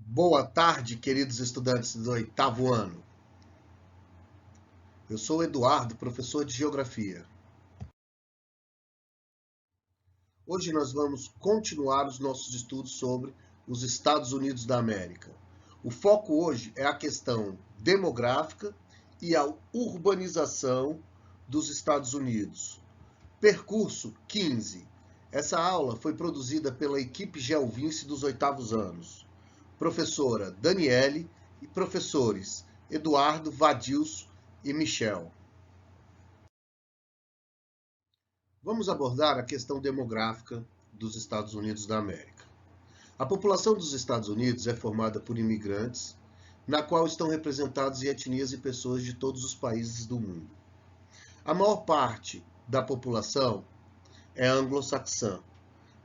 Boa tarde, queridos estudantes do oitavo ano. Eu sou o Eduardo, professor de Geografia. Hoje nós vamos continuar os nossos estudos sobre os Estados Unidos da América. O foco hoje é a questão demográfica e a urbanização dos Estados Unidos. Percurso 15. Essa aula foi produzida pela equipe Gelvince dos oitavos anos. Professora Daniele e professores Eduardo, Vadilson e Michel. Vamos abordar a questão demográfica dos Estados Unidos da América. A população dos Estados Unidos é formada por imigrantes, na qual estão representados etnias e pessoas de todos os países do mundo. A maior parte da população é anglo-saxã,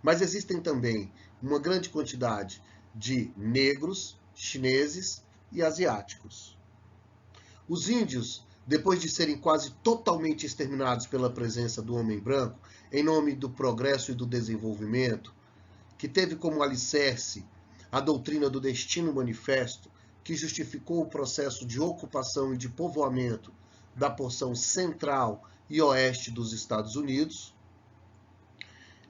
mas existem também uma grande quantidade de negros, chineses e asiáticos. Os índios, depois de serem quase totalmente exterminados pela presença do homem branco, em nome do progresso e do desenvolvimento, que teve como alicerce a doutrina do Destino Manifesto, que justificou o processo de ocupação e de povoamento da porção central e oeste dos Estados Unidos.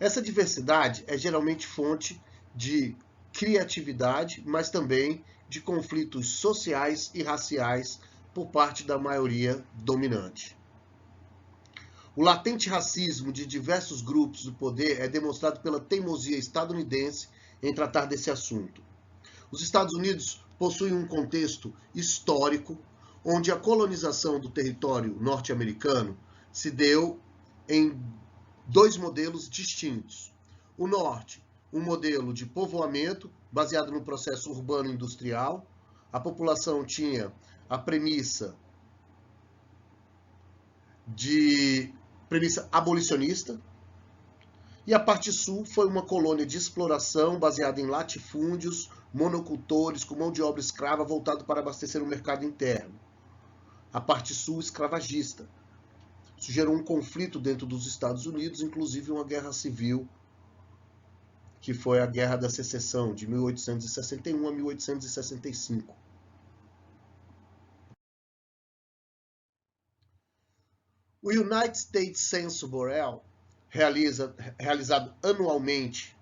Essa diversidade é geralmente fonte de criatividade, mas também de conflitos sociais e raciais por parte da maioria dominante. O latente racismo de diversos grupos do poder é demonstrado pela teimosia estadunidense em tratar desse assunto. Os Estados Unidos possuem um contexto histórico onde a colonização do território norte-americano se deu em dois modelos distintos. O norte, um modelo de povoamento baseado no processo urbano-industrial. A população tinha a premissa abolicionista, e a parte sul foi uma colônia de exploração baseada em latifúndios, monocultores com mão de obra escrava voltado para abastecer o mercado interno. A parte sul escravagista. Isso gerou um conflito dentro dos Estados Unidos, inclusive uma guerra civil, que foi a Guerra da Secessão, de 1861 a 1865. O United States Census Bureau, realizado anualmente,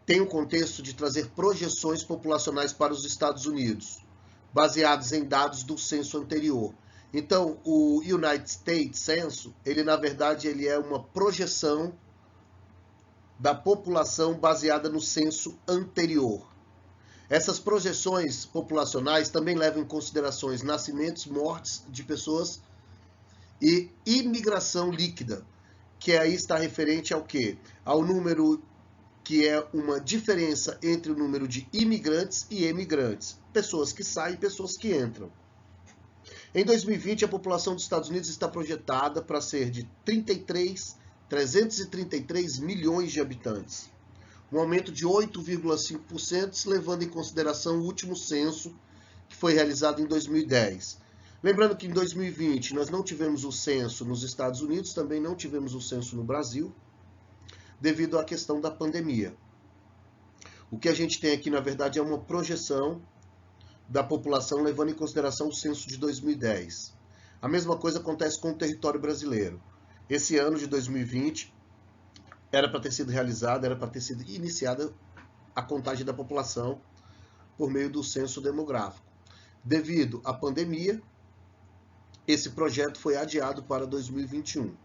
tem o contexto de trazer projeções populacionais para os Estados Unidos, baseados em dados do censo anterior. Então, o United States Census, na verdade, ele é uma projeção da população baseada no censo anterior. Essas projeções populacionais também levam em considerações nascimentos, mortes de pessoas e imigração líquida, que aí está referente ao quê? Ao número que é uma diferença entre o número de imigrantes e emigrantes, pessoas que saem e pessoas que entram. Em 2020, a população dos Estados Unidos está projetada para ser de 333 milhões de habitantes, um aumento de 8,5%, levando em consideração o último censo, que foi realizado em 2010. Lembrando que em 2020 nós não tivemos o censo nos Estados Unidos, também não tivemos o censo no Brasil, devido à questão da pandemia. O que a gente tem aqui, na verdade, é uma projeção da população levando em consideração o censo de 2010. A mesma coisa acontece com o território brasileiro. Esse ano de 2020 era para ter sido realizada, era para ter sido iniciada a contagem da população por meio do censo demográfico. Devido à pandemia, esse projeto foi adiado para 2021.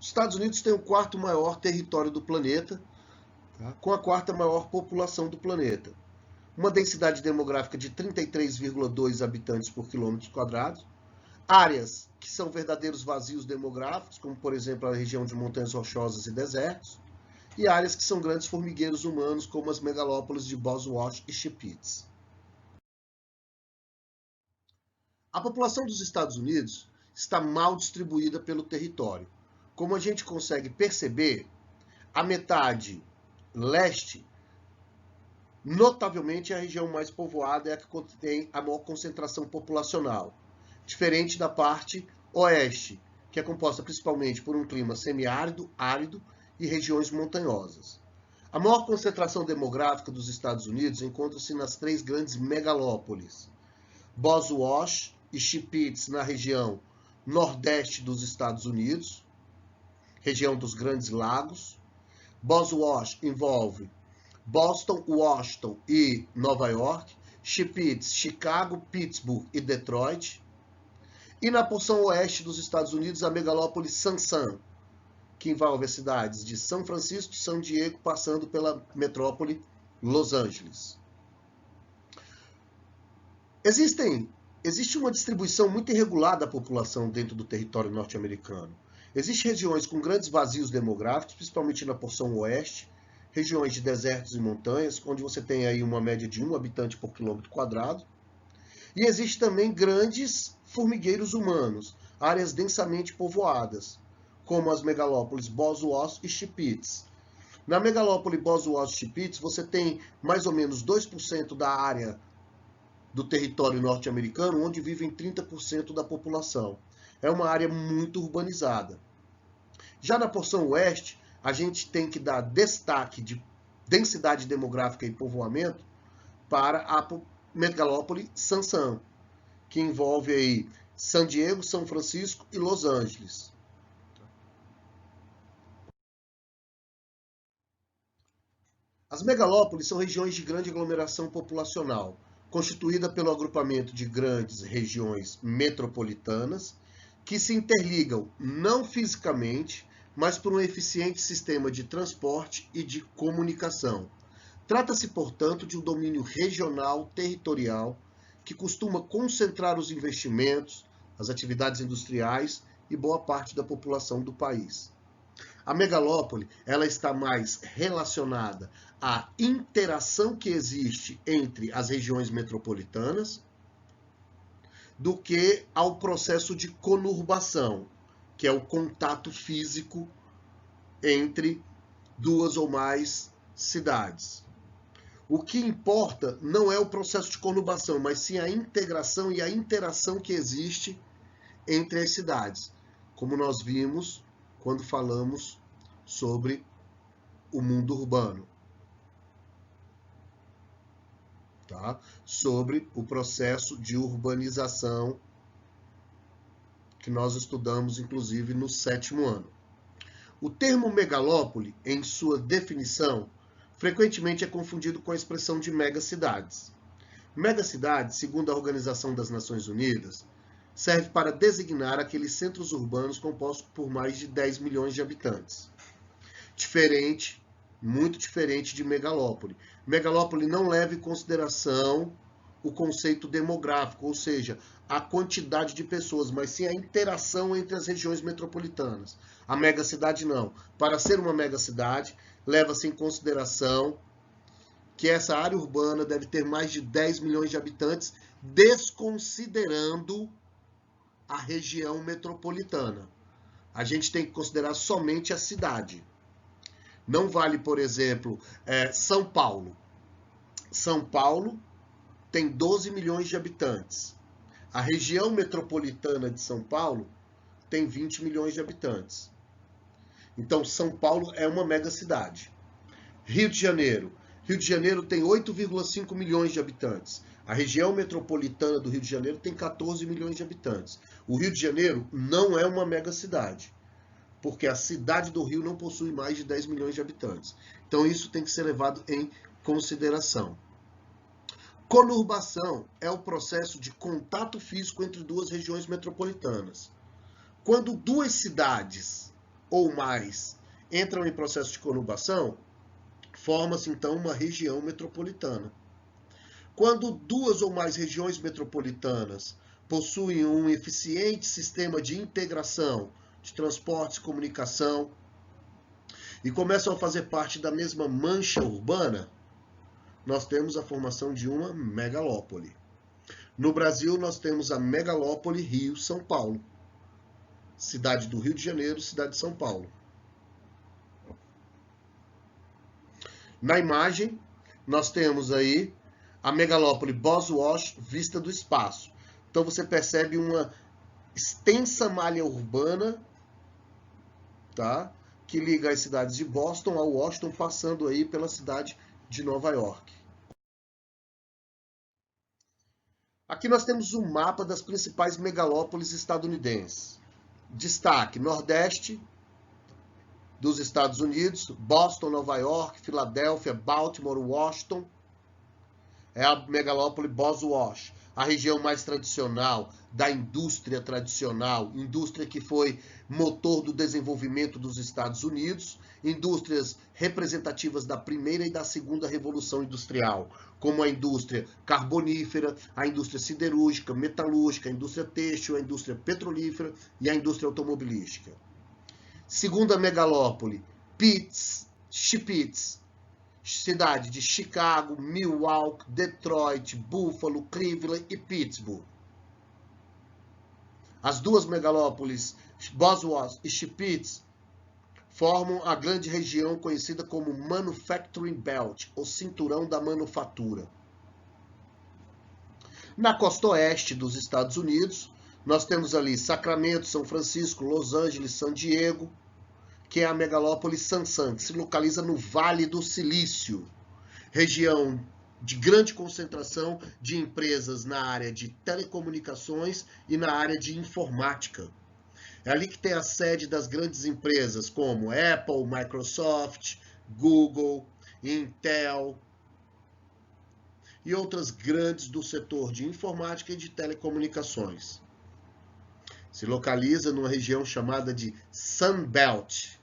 Os Estados Unidos têm o quarto maior território do planeta, com a quarta maior população do planeta. Uma densidade demográfica de 33,2 habitantes por quilômetro quadrado, áreas que são verdadeiros vazios demográficos, como por exemplo a região de montanhas rochosas e desertos, e áreas que são grandes formigueiros humanos, como as megalópolis de Boswash e Shepherd. A população dos Estados Unidos está mal distribuída pelo território. Como a gente consegue perceber, a metade leste, notavelmente, é a região mais povoada, é a que tem a maior concentração populacional, diferente da parte oeste, que é composta principalmente por um clima semiárido, árido e regiões montanhosas. A maior concentração demográfica dos Estados Unidos encontra-se nas 3 grandes megalópolis: Boswash e Chippewa, na região nordeste dos Estados Unidos, região dos Grandes Lagos. Boswash envolve Boston, Washington e Nova York. Chippewa, Chicago, Pittsburgh e Detroit. E na porção oeste dos Estados Unidos, a megalópole San, que envolve as cidades de São Francisco, São Diego, passando pela metrópole Los Angeles. Existe uma distribuição muito irregular da população dentro do território norte-americano. Existem regiões com grandes vazios demográficos, principalmente na porção oeste, regiões de desertos e montanhas, onde você tem aí uma média de 1 habitante por quilômetro quadrado. E existem também grandes formigueiros humanos, áreas densamente povoadas, como as megalópolis Boswash e Chippewa. Na megalópole Boswash e Chippewa, você tem mais ou menos 2% da área do território norte-americano, onde vivem 30% da população. É uma área muito urbanizada. Já na porção oeste, a gente tem que dar destaque de densidade demográfica e povoamento para a megalópole San, que envolve aí San Diego, São Francisco e Los Angeles. As megalópolis são regiões de grande aglomeração populacional, constituída pelo agrupamento de grandes regiões metropolitanas, que se interligam não fisicamente, mas por um eficiente sistema de transporte e de comunicação. Trata-se, portanto, de um domínio regional, territorial, que costuma concentrar os investimentos, as atividades industriais e boa parte da população do país. A megalópole, ela está mais relacionada à interação que existe entre as regiões metropolitanas do que ao processo de conurbação, que é o contato físico entre 2 ou mais cidades. O que importa não é o processo de conurbação, mas sim a integração e a interação que existe entre as cidades, como nós vimos quando falamos sobre o mundo urbano, tá? Sobre o processo de urbanização que nós estudamos, inclusive, no 7º ano. O termo megalópole, em sua definição, frequentemente é confundido com a expressão de megacidades. Megacidade, segundo a Organização das Nações Unidas, serve para designar aqueles centros urbanos compostos por mais de 10 milhões de habitantes. Diferente, muito diferente de megalópole. Megalópole não leva em consideração o conceito demográfico, ou seja, a quantidade de pessoas, mas sim a interação entre as regiões metropolitanas. A megacidade não. Para ser uma megacidade, leva-se em consideração que essa área urbana deve ter mais de 10 milhões de habitantes, desconsiderando a região metropolitana. A gente tem que considerar somente a cidade. Não vale, por exemplo, São Paulo. São Paulo tem 12 milhões de habitantes. A região metropolitana de São Paulo tem 20 milhões de habitantes. Então, São Paulo é uma megacidade. Rio de Janeiro. Rio de Janeiro tem 8,5 milhões de habitantes. A região metropolitana do Rio de Janeiro tem 14 milhões de habitantes. O Rio de Janeiro não é uma megacidade, porque a cidade do Rio não possui mais de 10 milhões de habitantes. Então, isso tem que ser levado em consideração. Conurbação é o processo de contato físico entre 2 regiões metropolitanas. Quando 2 cidades ou mais entram em processo de conurbação, forma-se então uma região metropolitana. Quando 2 ou mais regiões metropolitanas possuem um eficiente sistema de integração de transportes e comunicação e começam a fazer parte da mesma mancha urbana, nós temos a formação de uma megalópole. No Brasil, nós temos a megalópole Rio-São Paulo. Cidade do Rio de Janeiro, cidade de São Paulo. Na imagem, nós temos aí a megalópole Boswash vista do espaço. Então você percebe uma extensa malha urbana, tá? que liga as cidades de Boston a Washington, passando aí pela cidade de Nova York. Aqui nós temos um mapa das principais megalópolis estadunidenses. Destaque: Nordeste dos Estados Unidos, Boston, Nova York, Filadélfia, Baltimore, Washington. É a megalópole Boswash, a região mais tradicional da indústria tradicional, indústria que foi motor do desenvolvimento dos Estados Unidos, indústrias representativas da primeira e da segunda revolução industrial, como a indústria carbonífera, a indústria siderúrgica, metalúrgica, a indústria têxtil, a indústria petrolífera e a indústria automobilística. Segunda megalópole, Pitts, cidade de Chicago, Milwaukee, Detroit, Buffalo, Cleveland e Pittsburgh. As duas megalópolis, Boswash e Pitts, formam a grande região conhecida como Manufacturing Belt, ou Cinturão da Manufatura. Na costa oeste dos Estados Unidos, nós temos ali Sacramento, São Francisco, Los Angeles, San Diego, que é a megalópole Sansan, que se localiza no Vale do Silício, região de grande concentração de empresas na área de telecomunicações e na área de informática. É ali que tem a sede das grandes empresas como Apple, Microsoft, Google, Intel e outras grandes do setor de informática e de telecomunicações. Se localiza numa região chamada de Sun Belt.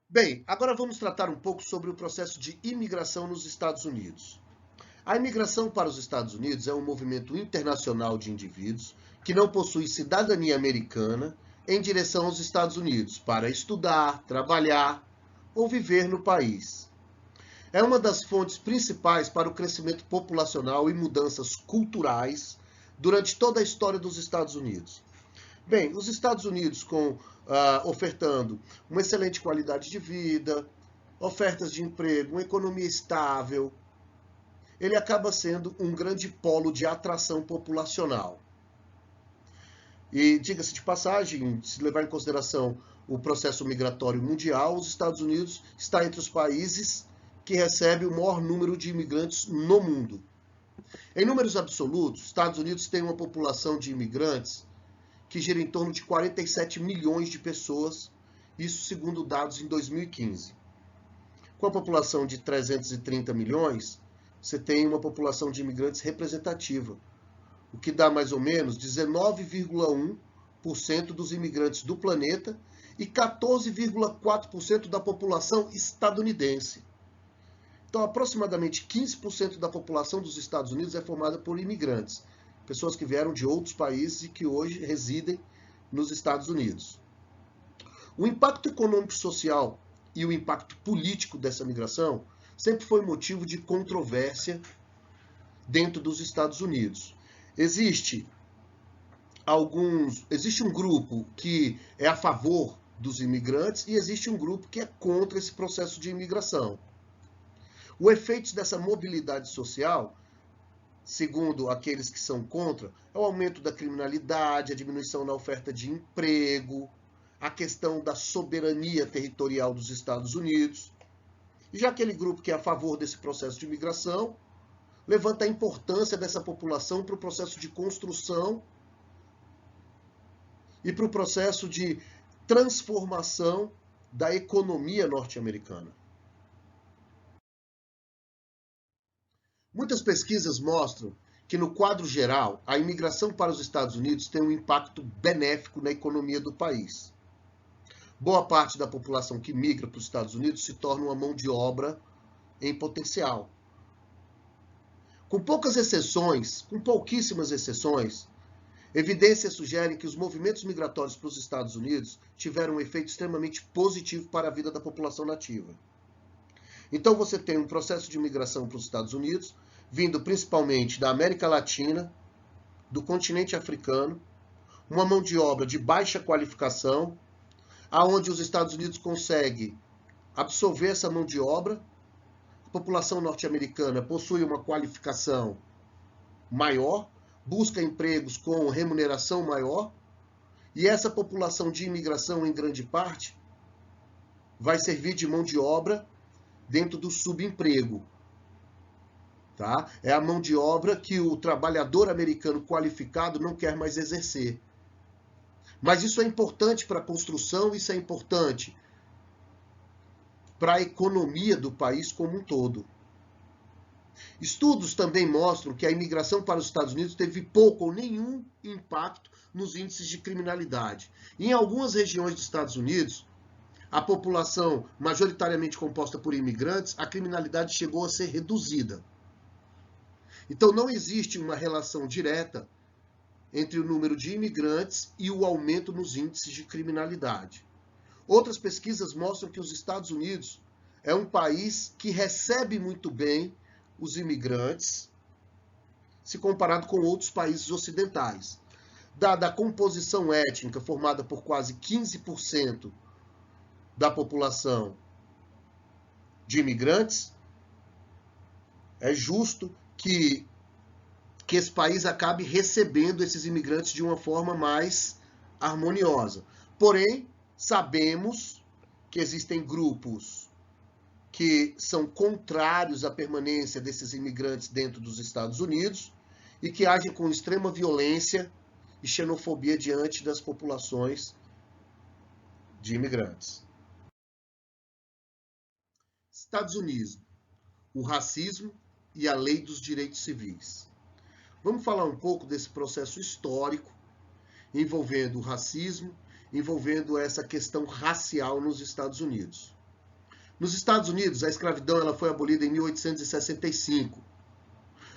Bem, agora vamos tratar um pouco sobre o processo de imigração nos Estados Unidos. A imigração para os Estados Unidos é um movimento internacional de indivíduos que não possuem cidadania americana em direção aos Estados Unidos para estudar, trabalhar ou viver no país. É uma das fontes principais para o crescimento populacional e mudanças culturais durante toda a história dos Estados Unidos. Bem, os Estados Unidos ofertando uma excelente qualidade de vida, ofertas de emprego, uma economia estável, ele acaba sendo um grande polo de atração populacional. E, diga-se de passagem, se levar em consideração o processo migratório mundial, os Estados Unidos está entre os países que recebem o maior número de imigrantes no mundo. Em números absolutos, os Estados Unidos têm uma população de imigrantes que gira em torno de 47 milhões de pessoas, isso segundo dados em 2015. Com a população de 330 milhões, você tem uma população de imigrantes representativa, o que dá mais ou menos 19,1% dos imigrantes do planeta e 14,4% da população estadunidense. Então, aproximadamente 15% da população dos Estados Unidos é formada por imigrantes, pessoas que vieram de outros países e que hoje residem nos Estados Unidos. O impacto econômico e social e o impacto político dessa migração sempre foi motivo de controvérsia dentro dos Estados Unidos. Existe um grupo que é a favor dos imigrantes e existe um grupo que é contra esse processo de imigração. O efeito dessa mobilidade social, segundo aqueles que são contra, é o aumento da criminalidade, a diminuição na oferta de emprego, a questão da soberania territorial dos Estados Unidos. E já aquele grupo que é a favor desse processo de imigração levanta a importância dessa população para o processo de construção e para o processo de transformação da economia norte-americana. Muitas pesquisas mostram que, no quadro geral, a imigração para os Estados Unidos tem um impacto benéfico na economia do país. Boa parte da população que migra para os Estados Unidos se torna uma mão de obra em potencial. Com pouquíssimas exceções, evidências sugerem que os movimentos migratórios para os Estados Unidos tiveram um efeito extremamente positivo para a vida da população nativa. Então você tem um processo de migração para os Estados Unidos, vindo principalmente da América Latina, do continente africano, uma mão de obra de baixa qualificação, aonde os Estados Unidos conseguem absorver essa mão de obra. A população norte-americana possui uma qualificação maior, busca empregos com remuneração maior, E essa população de imigração, em grande parte, vai servir de mão de obra dentro do subemprego. Tá? É a mão de obra que o trabalhador americano qualificado não quer mais exercer. Mas isso é importante para a construção, isso é importante para a economia do país como um todo. Estudos também mostram que a imigração para os Estados Unidos teve pouco ou nenhum impacto nos índices de criminalidade. Em algumas regiões dos Estados Unidos, a população majoritariamente composta por imigrantes, a criminalidade chegou a ser reduzida. Então não existe uma relação direta entre o número de imigrantes e o aumento nos índices de criminalidade. Outras pesquisas mostram que os Estados Unidos é um país que recebe muito bem os imigrantes, se comparado com outros países ocidentais. Dada a composição étnica formada por quase 15% da população de imigrantes, é justo que esse país acabe recebendo esses imigrantes de uma forma mais harmoniosa. Porém, sabemos que existem grupos que são contrários à permanência desses imigrantes dentro dos Estados Unidos e que agem com extrema violência e xenofobia diante das populações de imigrantes. Estados Unidos, o racismo e a lei dos direitos civis. Vamos falar um pouco desse processo histórico envolvendo o racismo, envolvendo essa questão racial nos Estados Unidos. Nos Estados Unidos, a escravidão ela foi abolida em 1865,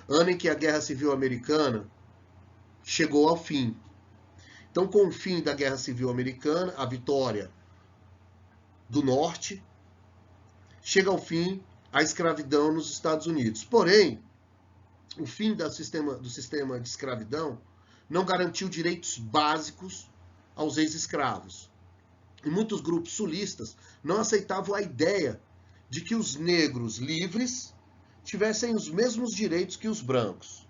ano em que a Guerra Civil Americana chegou ao fim. Então, com o fim da Guerra Civil Americana, a vitória do Norte, chega ao fim a escravidão nos Estados Unidos. Porém, o fim do sistema de escravidão não garantiu direitos básicos aos ex-escravos. E muitos grupos sulistas não aceitavam a ideia de que os negros livres tivessem os mesmos direitos que os brancos.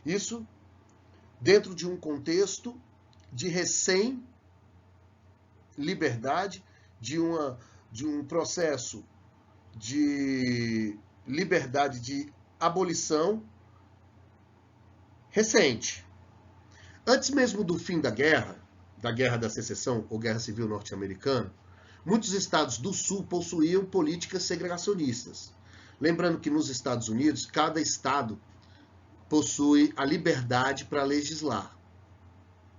Isso dentro de um contexto de recém-liberdade, de um processo de liberdade de abolição recente. Antes mesmo do fim da Guerra da Secessão ou Guerra Civil Norte-Americana, muitos estados do Sul possuíam políticas segregacionistas. Lembrando que nos Estados Unidos, cada estado possui a liberdade para legislar.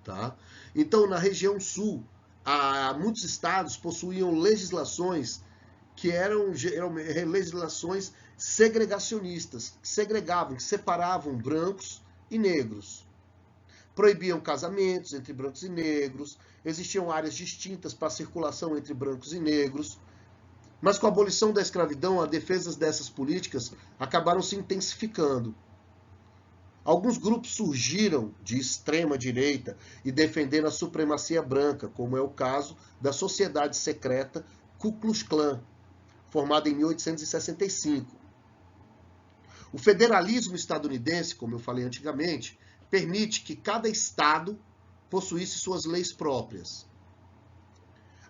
Tá? Então, na região Sul, muitos estados possuíam legislações que eram legislações segregacionistas, que segregavam, que separavam brancos e negros. Proibiam casamentos entre brancos e negros, existiam áreas distintas para a circulação entre brancos e negros. Mas com a abolição da escravidão, as defesas dessas políticas acabaram se intensificando. Alguns grupos surgiram de extrema direita e defendendo a supremacia branca, como é o caso da sociedade secreta Ku Klux Klan, formada em 1865. O federalismo estadunidense, como eu falei antigamente, permite que cada estado possuísse suas leis próprias.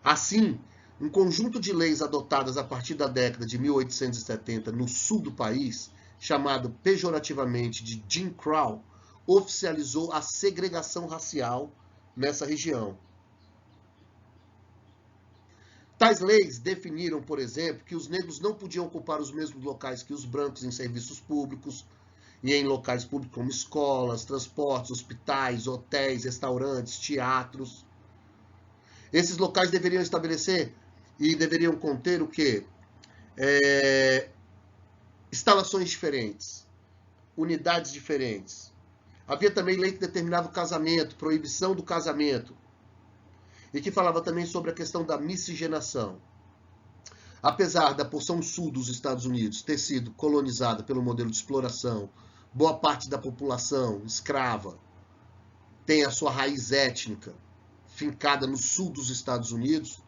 Assim, um conjunto de leis adotadas a partir da década de 1870 no sul do país, chamado pejorativamente de Jim Crow, oficializou a segregação racial nessa região. Tais leis definiram, por exemplo, que os negros não podiam ocupar os mesmos locais que os brancos em serviços públicos e em locais públicos como escolas, transportes, hospitais, hotéis, restaurantes, teatros. Esses locais deveriam estabelecer e deveriam conter o quê? Instalações diferentes, unidades diferentes. Havia também lei que determinava o casamento, proibição do casamento, e que falava também sobre a questão da miscigenação. Apesar da porção sul dos Estados Unidos ter sido colonizada pelo modelo de exploração, boa parte da população escrava tem a sua raiz étnica fincada no sul dos Estados Unidos,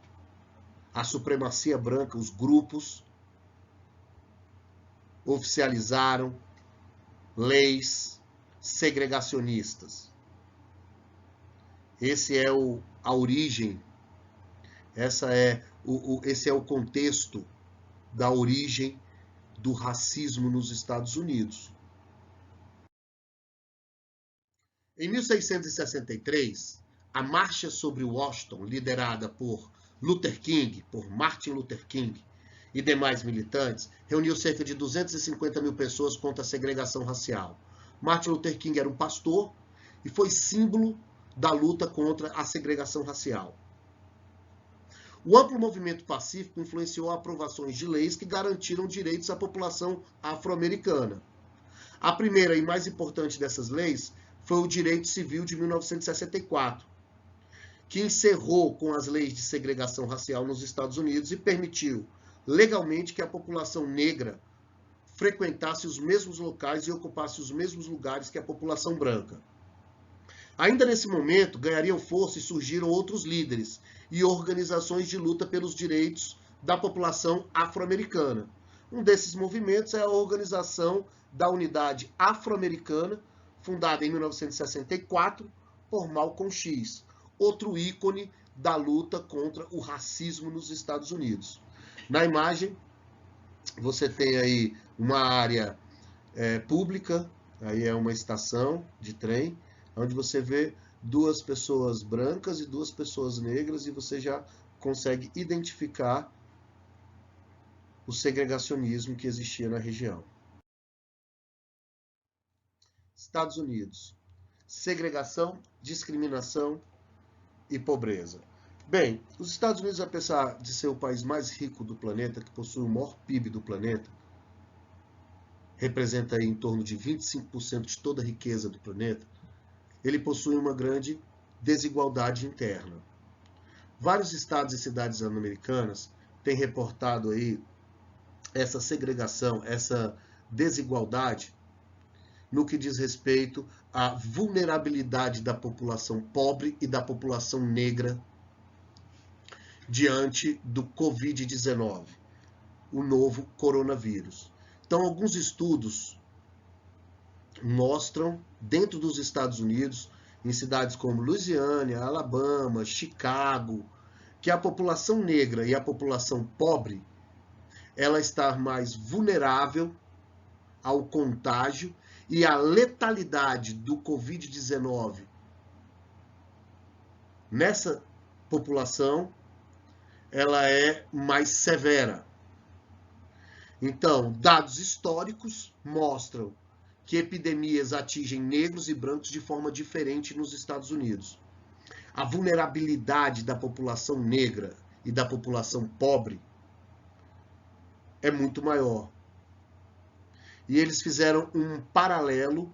a supremacia branca, os grupos oficializaram leis segregacionistas. Esse é a origem, esse é o contexto da origem do racismo nos Estados Unidos. Em 1663, a Marcha sobre Washington, liderada por Martin Luther King e demais militantes, reuniu cerca de 250 mil pessoas contra a segregação racial. Martin Luther King era um pastor e foi símbolo da luta contra a segregação racial. O amplo movimento pacífico influenciou aprovações de leis que garantiram direitos à população afro-americana. A primeira e mais importante dessas leis foi o Direito Civil de 1964, que encerrou com as leis de segregação racial nos Estados Unidos e permitiu legalmente que a população negra frequentasse os mesmos locais e ocupasse os mesmos lugares que a população branca. Ainda nesse momento, ganhariam força e surgiram outros líderes e organizações de luta pelos direitos da população afro-americana. Um desses movimentos é a Organização da Unidade Afro-Americana, fundada em 1964 por Malcolm X, outro ícone da luta contra o racismo nos Estados Unidos. Na imagem, você tem aí uma área pública, aí é uma estação de trem, onde você vê duas pessoas brancas e duas pessoas negras e você já consegue identificar o segregacionismo que existia na região. Estados Unidos. Segregação, discriminação e pobreza. Bem, os Estados Unidos, apesar de ser o país mais rico do planeta, que possui o maior PIB do planeta, representa aí em torno de 25% de toda a riqueza do planeta, ele possui uma grande desigualdade interna. Vários estados e cidades americanas têm reportado aí essa segregação, essa desigualdade no que diz respeito à vulnerabilidade da população pobre e da população negra diante do Covid-19, o novo coronavírus. Então, alguns estudos mostram, dentro dos Estados Unidos, em cidades como Louisiana, Alabama, Chicago, que a população negra e a população pobre, ela está mais vulnerável ao contágio e à letalidade do Covid-19 nessa população, ela é mais severa. Então, dados históricos mostram que epidemias atingem negros e brancos de forma diferente nos Estados Unidos. A vulnerabilidade da população negra e da população pobre é muito maior. E eles fizeram um paralelo,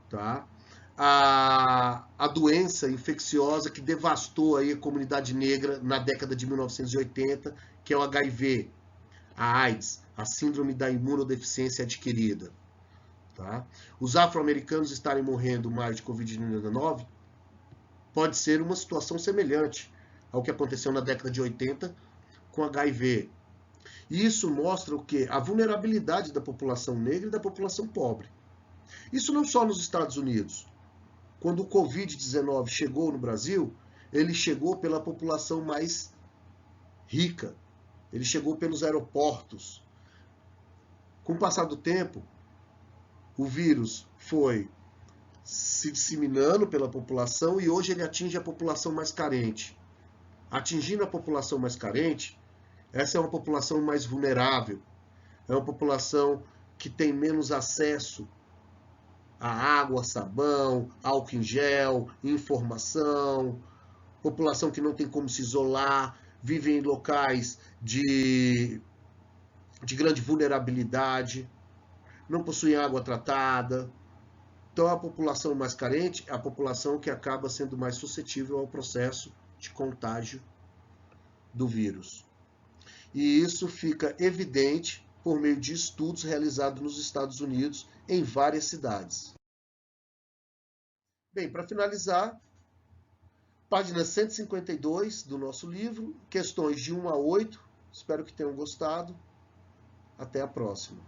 tá? A doença infecciosa que devastou aí a comunidade negra na década de 1980, que é o HIV, a AIDS, a síndrome da imunodeficiência adquirida. Tá? Os afro-americanos estarem morrendo mais de Covid-19 pode ser uma situação semelhante ao que aconteceu na década de 80 com HIV. E isso mostra o quê? A vulnerabilidade da população negra e da população pobre. Isso não só nos Estados Unidos. Quando o Covid-19 chegou no Brasil, ele chegou pela população mais rica. Ele chegou pelos aeroportos. Com o passar do tempo, o vírus foi se disseminando pela população e hoje ele atinge a população mais carente. Atingindo a população mais carente, essa é uma população mais vulnerável. É uma população que tem menos acesso a água, sabão, álcool em gel, informação. População que não tem como se isolar, vive em locais de grande vulnerabilidade, não possui água tratada. Então, a população mais carente é a população que acaba sendo mais suscetível ao processo de contágio do vírus. E isso fica evidente por meio de estudos realizados nos Estados Unidos em várias cidades. Bem, para finalizar, página 152 do nosso livro, questões de 1 a 8. Espero que tenham gostado. Até a próxima.